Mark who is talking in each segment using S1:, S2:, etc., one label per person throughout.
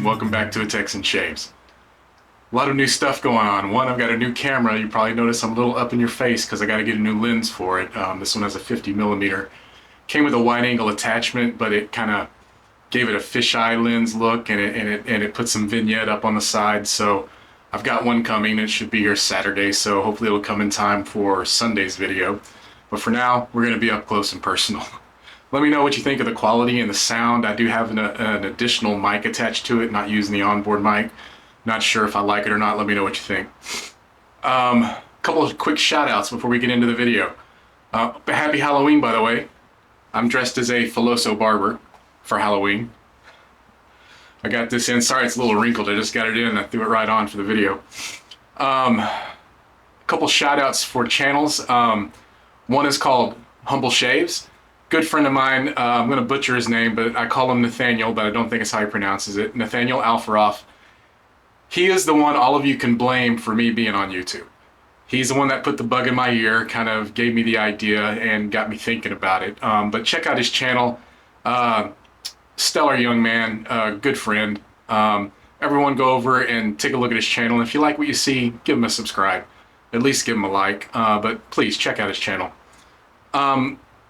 S1: and welcome back to A Texan Shaves. A lot of new stuff going on. One, I've got a new camera. You probably notice I'm a little up in your face because I got to get a new lens for it. This one has a 50mm. Came with a wide angle attachment, but it kind of gave it a fisheye lens look, and it put some vignette up on the side. So I've got one coming. It should be here Saturday, so hopefully it'll come in time for Sunday's video. But for now, we're going to be up close and personal. Let me know what you think of the quality and the sound. I do have an additional mic attached to it, not using the onboard mic. Not sure if I like it or not. Let me know what you think. A couple of quick shout outs before we get into the video. Happy Halloween, by the way. I'm dressed as a Filoso barber for Halloween. I got this in. Sorry, it's a little wrinkled. I just got it in and I threw it right on for the video. A couple shout outs for channels. One is called Humble Shaves. Good friend of mine, I'm going to butcher his name, but I call him Nathaniel, but I don't think it's how he pronounces it. Nathaniel Alfaroff. He is the one all of you can blame for me being on YouTube. He's the one that put the bug in my ear, kind of gave me the idea and got me thinking about it. But check out his channel. Stellar young man, good friend. Everyone go over and take a look at his channel. And if you like what you see, give him a subscribe. At least give him a like. But please check out his channel.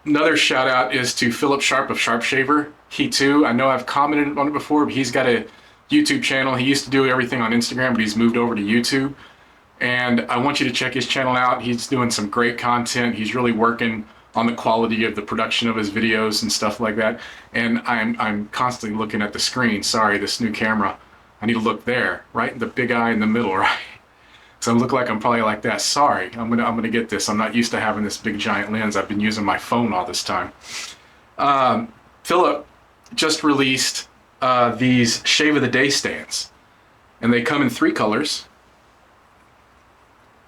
S1: Another shout out is to Philip Sharpe of Sharpe Shaver. He too, I know I've commented on it before, but he's got a YouTube channel. He used to do everything on Instagram, but he's moved over to YouTube. And I want you to check his channel out. He's doing some great content. He's really working on the quality of the production of his videos and stuff like that. And I'm constantly looking at the screen. Sorry, this new camera. I need to look there, right? The big eye in the middle, right? So I look like I'm probably like that. Sorry, I'm gonna get this. I'm not used to having this big giant lens. I've been using my phone all this time. Philip just released these Shave of the Day stands, and they come in 3 colors.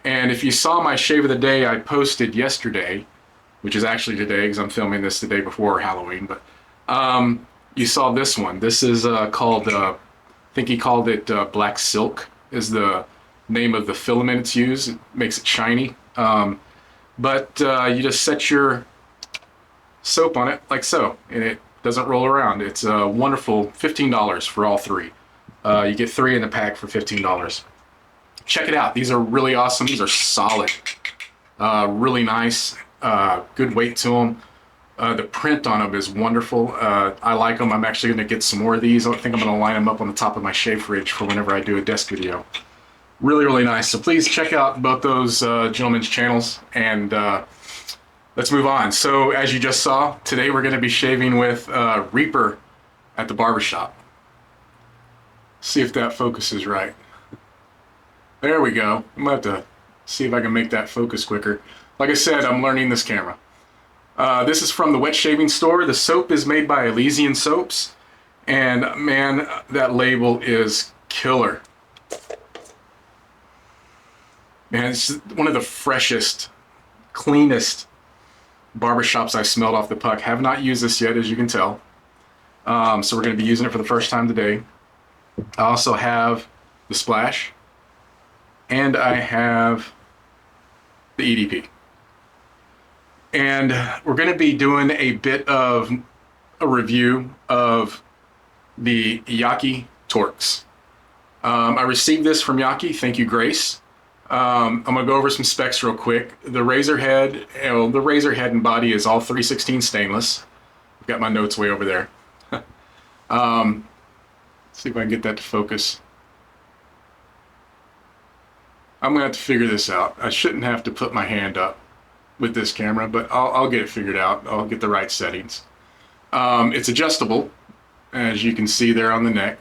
S1: And if you saw my Shave of the Day I posted yesterday, which is actually today because I'm filming this the day before Halloween, but you saw this one. This is called, I think he called it Black Silk is the name of the filament it's used. It makes it shiny. But you just set your soap on it like so, and it doesn't roll around. It's a wonderful $15 for all 3. You get 3 in the pack for $15. Check it out. These are really awesome. These are solid, really nice, good weight to them. The print on them is wonderful. I like them. I'm actually going to get some more of these. I think I'm going to line them up on the top of my shave fridge for whenever I do a desk video. Really, really nice. So please check out both those gentlemen's channels, and let's move on. So as you just saw, today we're going to be shaving with Reaper at the Barbershop. See if that focuses right. There we go. I'm going to have to see if I can make that focus quicker. Like I said, I'm learning this camera. This is from the wet shaving store. The soap is made by Elysian Soaps, and man, that label is killer. Man, it's one of the freshest, cleanest barbershops I've smelled off the puck. Have not used this yet, as you can tell. So we're going to be using it for the first time today. I also have the Splash, and I have the EDP. And we're going to be doing a bit of a review of the Yaqi Torqx. I received this from Yaqi. Thank you, Grace. I'm going to go over some specs real quick. The razor head and body is all 316 stainless. I've got my notes way over there. Let's see if I can get that to focus. I'm going to have to figure this out. I shouldn't have to put my hand up with this camera, but I'll get it figured out. I'll get the right settings. It's adjustable, as you can see there on the neck.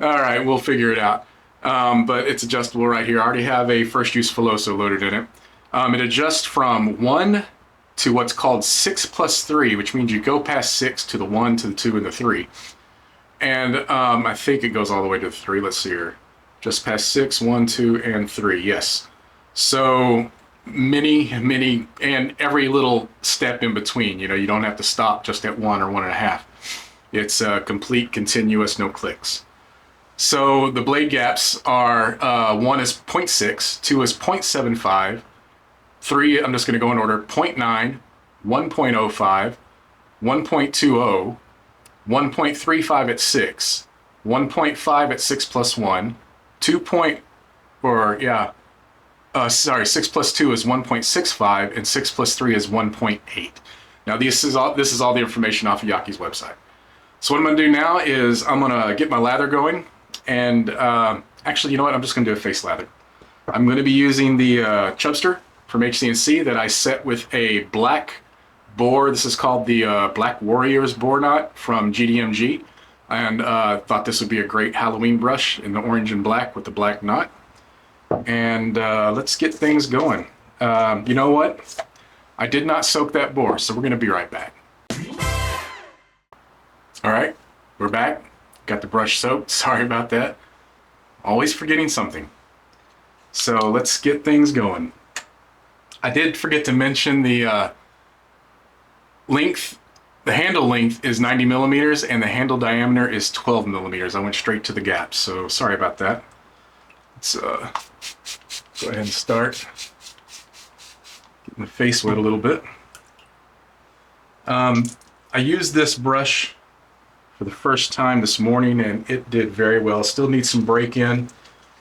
S1: Alright, we'll figure it out. But it's adjustable right here. I already have a first use Filoso loaded in it. It adjusts from 1 to what's called 6+3, which means you go past 6 to the 1, to the 2, and the 3. And I think it goes all the way to the 3. Let's see here. Just past 6, 1, 2, and 3. Yes. So many, and every little step in between. You know, you don't have to stop just at 1 or 1.5. It's complete, continuous, no clicks. So the blade gaps are 1 is 0.6, 2 is 0.75, 3, I'm just going to go in order, 0.9, 1.05, 1.20, 1.35 at 6, 1.5 at 6 plus 1, 2 point, or yeah, sorry, 6 plus 2 is 1.65, and 6 plus 3 is 1.8. Now this is all the information off of Yaqi's website. So what I'm gonna do now is I'm gonna get my lather going, and actually, you know what? I'm just gonna do a face lather. I'm gonna be using the Chubster from HCNC that I set with a black bore. This is called the Black Warriors bore knot from GDMG, and thought this would be a great Halloween brush in the orange and black with the black knot. And let's get things going. You know what? I did not soak that bore, so we're gonna be right back. All right, we're back. Got the brush soaked, sorry about that. Always forgetting something. So let's get things going. I did forget to mention the length. The handle length is 90 millimeters and the handle diameter is 12 millimeters. I went straight to the gap, so sorry about that. Let's go ahead and start getting the face wet a little bit. I used this brush for the first time this morning and it did very well. Still needs some break in,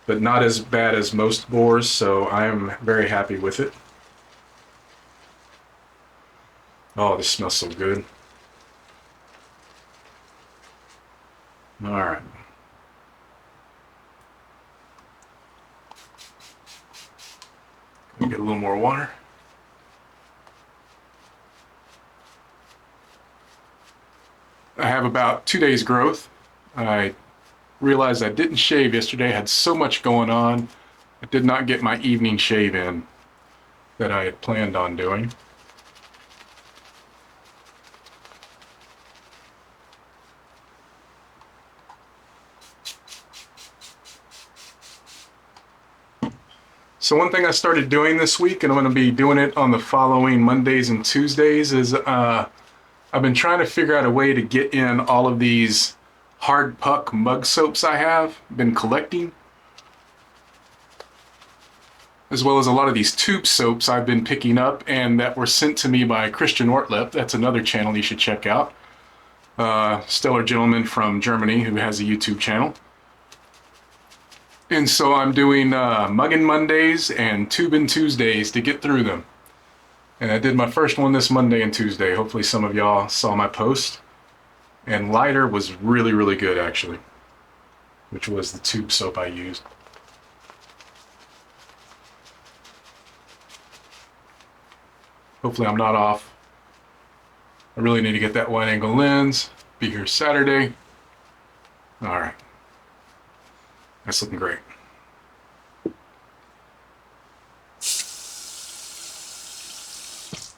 S1: but not as bad as most bores, so I'm very happy with it. Oh, this smells so good. All right. Get a little more water. I have about 2 days growth. I realized I didn't shave yesterday. I had so much going on. I did not get my evening shave in that I had planned on doing. So one thing I started doing this week, and I'm going to be doing it on the following Mondays and Tuesdays, is I've been trying to figure out a way to get in all of these hard puck mug soaps I have been collecting, as well as a lot of these tube soaps I've been picking up and that were sent to me by Christian Ortleb. That's another channel you should check out. Stellar gentleman from Germany who has a YouTube channel. And so I'm doing Muggin' Mondays and Tubin' Tuesdays to get through them. And I did my first one this Monday and Tuesday. Hopefully some of y'all saw my post. And Lighter was really, really good actually, which was the tube soap I used. Hopefully I'm not off. I really need to get that wide angle lens. Be here Saturday. All right. That's looking great.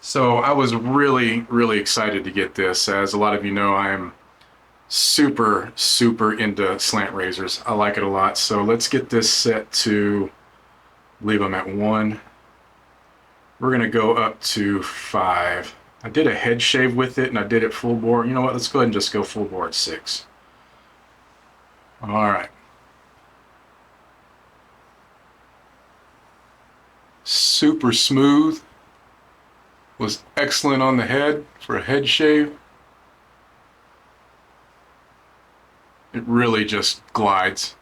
S1: So I was really, really excited to get this. As a lot of you know, I am super, super into slant razors. I like it a lot. So let's get this set to, leave them at 1. We're gonna go up to 5. I did a head shave with it and I did it full bore. You know what, let's go ahead and just go full bore at 6. All right. Super smooth. Was excellent on the head for a head shave. It really just glides.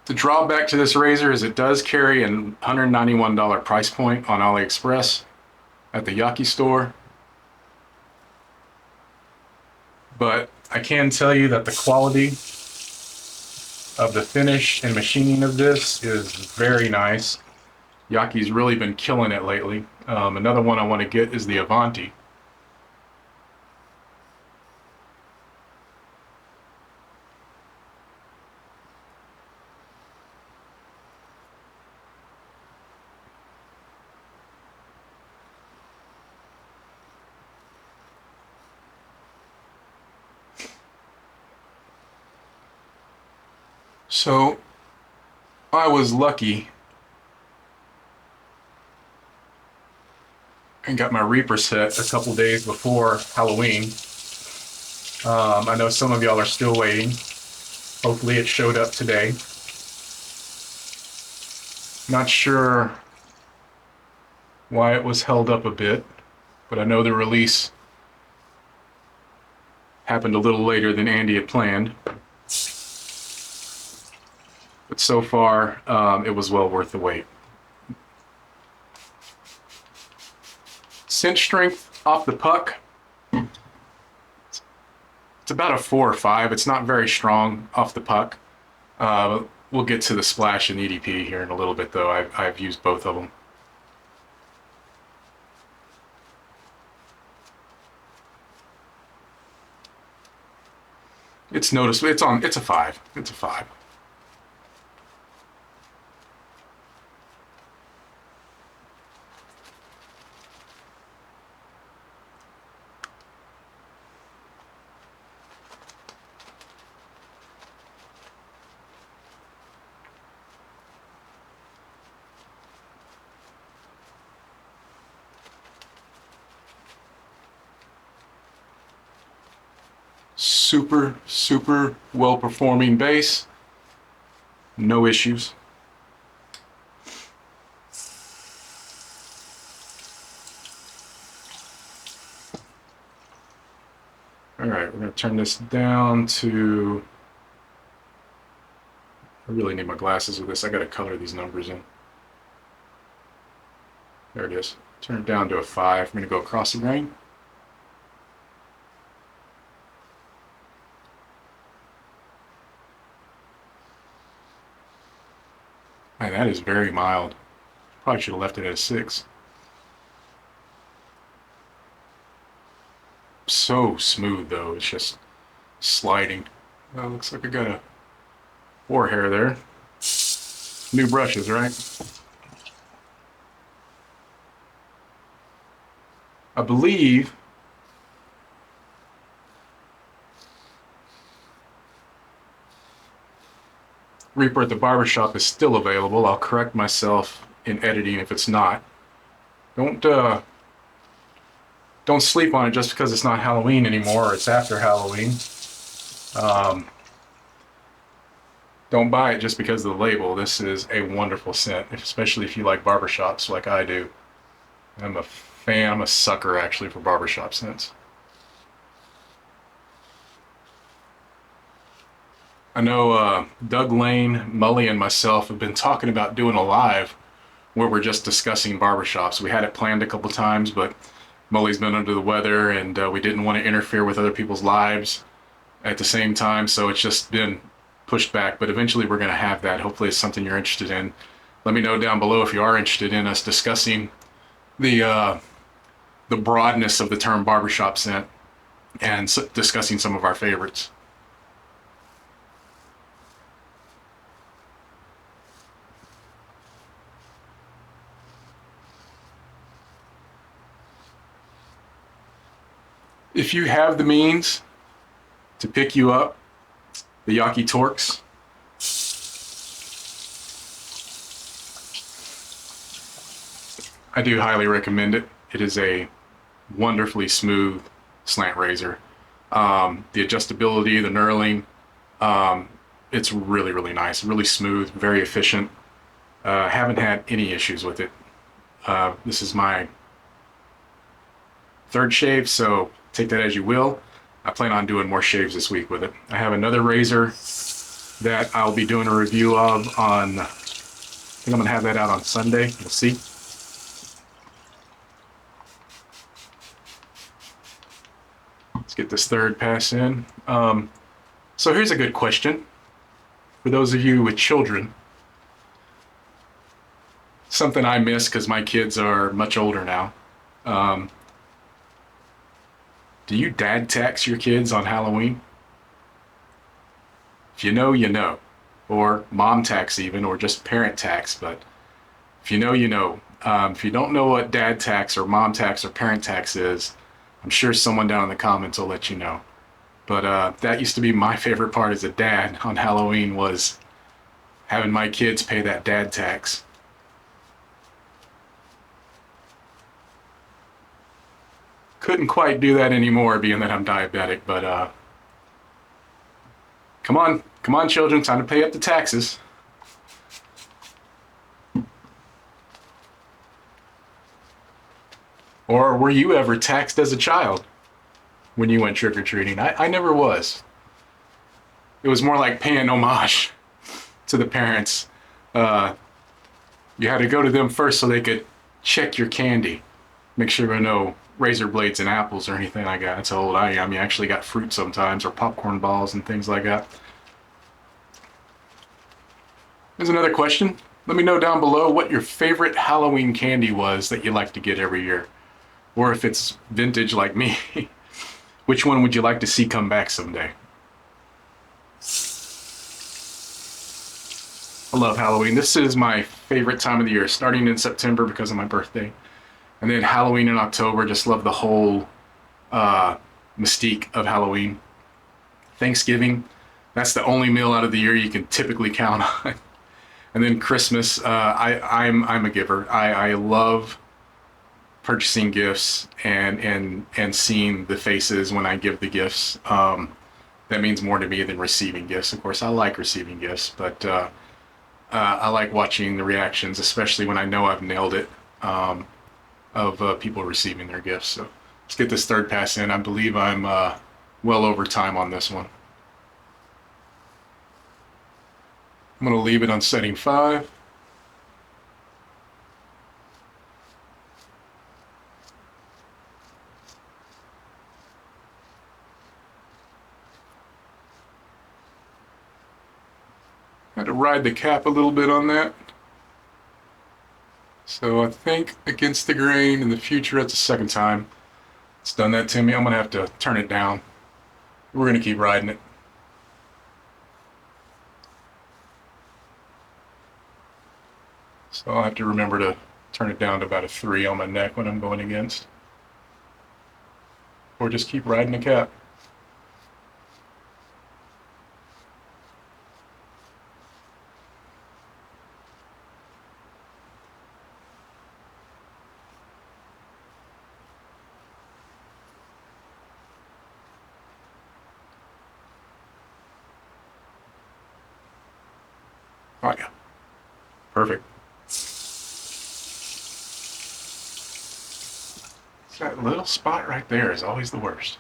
S1: The drawback to this razor is it does carry a $191 price point on AliExpress at the Yaqi store. But I can tell you that the quality of the finish and machining of this is very nice. Yaqi's really been killing it lately. Another one I want to get is the Avanti. So I was lucky and got my Reaper set a couple days before Halloween. I know some of y'all are still waiting. Hopefully it showed up today. Not sure why it was held up a bit. but I know the release happened a little later than Andy had planned. But so far, it was well worth the wait. Cinch strength off the puck, it's about a 4 or 5. It's not very strong off the puck. We'll get to the splash and EDP here in a little bit, though. I've used both of them. It's noticeable. It's a 5. It's a 5. Super well performing base. No issues. All right, we're going to turn this down to, I really need my glasses with this. I got to color these numbers in. There it is. Turn it down to a 5. I'm going to go across the grain. Man, that is very mild. Probably should have left it at a 6. So smooth though, it's just sliding. Well, looks like I got a war hair there. New brushes, right? I believe Reaper at the Barbershop is still available. I'll correct myself in editing if it's not. Don't sleep on it just because it's not Halloween anymore or it's after Halloween. Don't buy it just because of the label. This is a wonderful scent, especially if you like barbershops like I do. I'm a fan, I'm a sucker actually for barbershop scents. I know Doug Lane, Mully, and myself have been talking about doing a live where we're just discussing barbershops. We had it planned a couple times, but Mully's been under the weather and we didn't want to interfere with other people's lives at the same time, so it's just been pushed back. But eventually we're going to have that. Hopefully it's something you're interested in. Let me know down below if you are interested in us discussing the broadness of the term barbershop scent and discussing some of our favorites. If you have the means to pick you up the Yaqi Torqx, I do highly recommend it. It is a wonderfully smooth slant razor. The adjustability, the knurling, it's really nice, really smooth, very efficient. Haven't had any issues with it. This is my third shave, so take that as you will. I plan on doing more shaves this week with it. I have another razor that I'll be doing a review of on, I think I'm gonna have that out on Sunday. We'll see. Let's get this third pass in. So here's a good question for those of you with children. Something I miss because my kids are much older now. Do you dad tax your kids on Halloween? If you know, you know. Or mom tax even, or just parent tax, but if you know, you know. If you don't know what dad tax or mom tax or parent tax is, I'm sure someone down in the comments will let you know. But that used to be my favorite part as a dad on Halloween, was having my kids pay that dad tax. Couldn't quite do that anymore being that I'm diabetic, but come on children, time to pay up the taxes. Or were you ever taxed as a child when you went trick-or-treating? I never was. It was more like paying homage to the parents. You had to go to them first so they could check your candy. Make sure there were no razor blades and apples or anything like that. That's how old I am. You actually got fruit sometimes, or popcorn balls and things like that. There's another question. Let me know down below what your favorite Halloween candy was that you like to get every year. Or if it's vintage like me, which one would you like to see come back someday? I love Halloween. This is my favorite time of the year, starting in September because of my birthday. And then Halloween in October, just love the whole mystique of Halloween. Thanksgiving, that's the only meal out of the year you can typically count on. And then Christmas, I'm a giver. I love purchasing gifts and seeing the faces when I give the gifts. That means more to me than receiving gifts. Of course, I like receiving gifts, but I like watching the reactions, especially when I know I've nailed it, of people receiving their gifts. So let's get this third pass in. I believe I'm well over time on this one. I'm going to leave it on setting 5. Had to ride the cap a little bit on that. So I think against the grain in the future, that's the second time it's done that to me. I'm going to have to turn it down. We're going to keep riding it. So I'll have to remember to turn it down to about a 3 on my neck when I'm going against. Or just keep riding the cap. Oh yeah, perfect. That little spot right there is always the worst.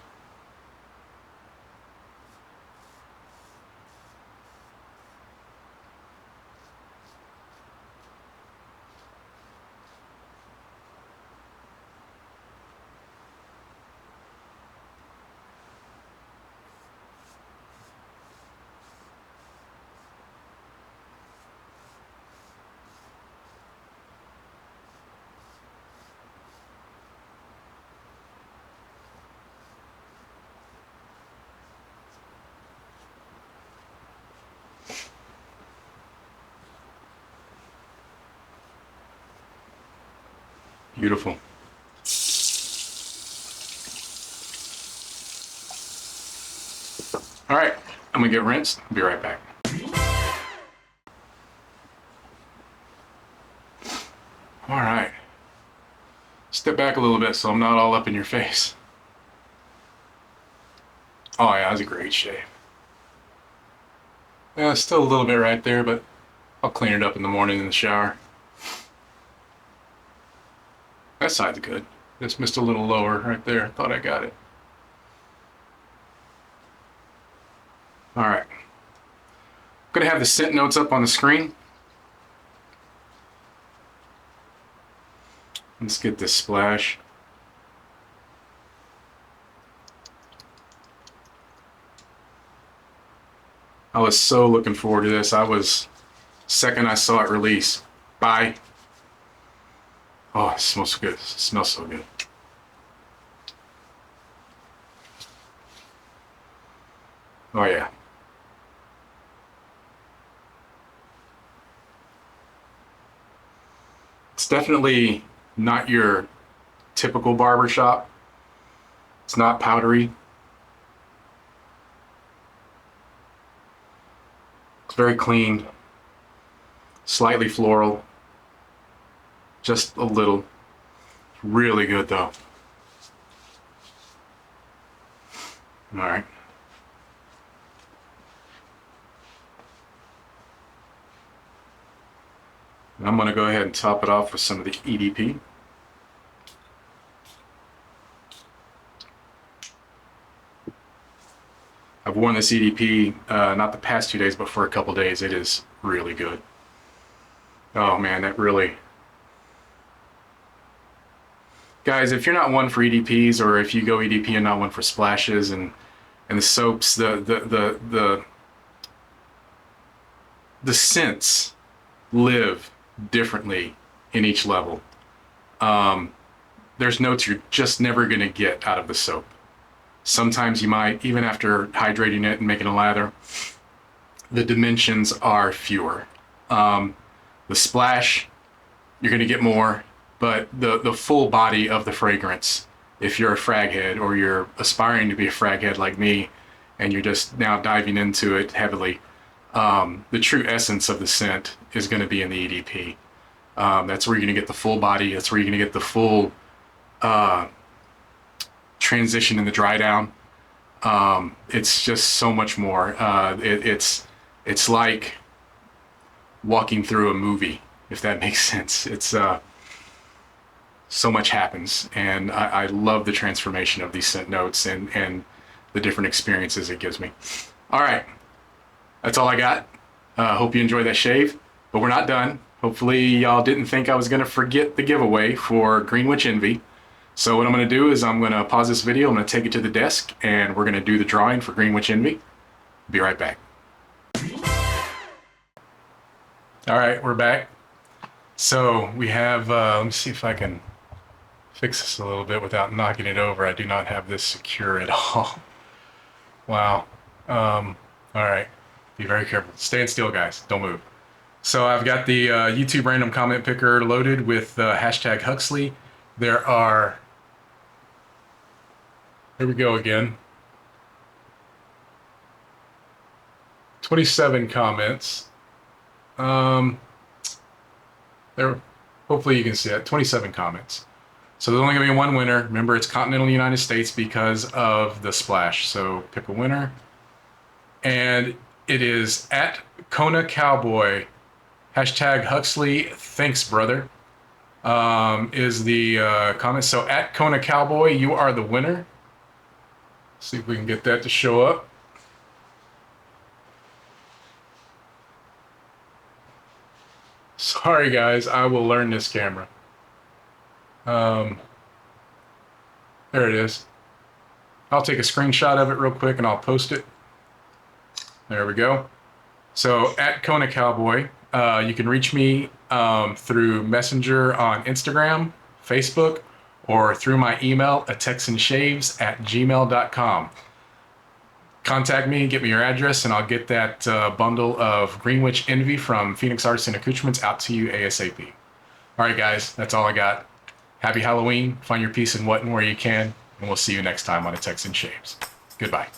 S1: Beautiful. All right, I'm gonna get rinsed. Be right back. All right. Step back a little bit so I'm not all up in your face. Oh yeah, that was a great shave. Yeah, it's still a little bit right there, but I'll clean it up in the morning in the shower. That side's good. Just missed a little lower right there. Thought I got it. All right. I'm gonna have the scent notes up on the screen. Let's get this splash. I was so looking forward to this. I was, second I saw it release. Bye. Oh, it smells good. It smells so good. Oh yeah. It's definitely not your typical barbershop. It's not powdery. It's very clean, slightly floral, just a little. Really good though. All right. I'm going to go ahead and top it off with some of the EDP. I've worn this EDP, not the past 2 days, but for a couple days. It is really good. Oh man, that really... Guys, if you're not one for EDPs, or if you go EDP and not one for splashes and the soaps, the scents live differently in each level. There's notes you're just never gonna get out of the soap. Sometimes you might, even after hydrating it and making a lather, the dimensions are fewer. The splash, you're gonna get more, but the full body of the fragrance, if you're a frag head or you're aspiring to be a frag head like me, and you're just now diving into it heavily, the true essence of the scent is gonna be in the EDP. That's where you're gonna get the full body, that's where you're gonna get the full transition in the dry down. It's just so much more. It's like walking through a movie, if that makes sense. It's so much happens, and I love the transformation of these scent notes and the different experiences it gives me. All right, that's all I got. Hope you enjoyed that shave, but we're not done. Hopefully y'all didn't think I was gonna forget the giveaway for Green Witch Envy. So what I'm gonna do is I'm gonna pause this video, I'm gonna take it to the desk, and we're gonna do the drawing for Green Witch Envy. Be right back. All right, we're back. So we have, let me see if I can fix this a little bit without knocking it over. I do not have this secure at all. Wow. All right, be very careful. Stand still, guys, don't move. So I've got the YouTube random comment picker loaded with hashtag Huxley. There are, here we go again, 27 comments. There, hopefully you can see it, 27 comments. So there's only gonna be one winner. Remember, it's continental United States because of the splash. So pick a winner. And it is at Kona Cowboy, hashtag Huxley, thanks brother, is the comment. So at Kona Cowboy, you are the winner. See if we can get that to show up. Sorry guys, I will learn this camera. There it is. I'll take a screenshot of it real quick and I'll post it. There we go. So at Kona Cowboy, you can reach me through Messenger on Instagram, Facebook, or through my email at texanshaves@gmail.com. Contact me, get me your address, and I'll get that bundle of Green Witch Envy from Phoenix Arts and Accoutrements out to you ASAP. All right, guys, that's all I got. Happy Halloween. Find your peace in what and where you can, and we'll see you next time on A Texan Shaves. Goodbye.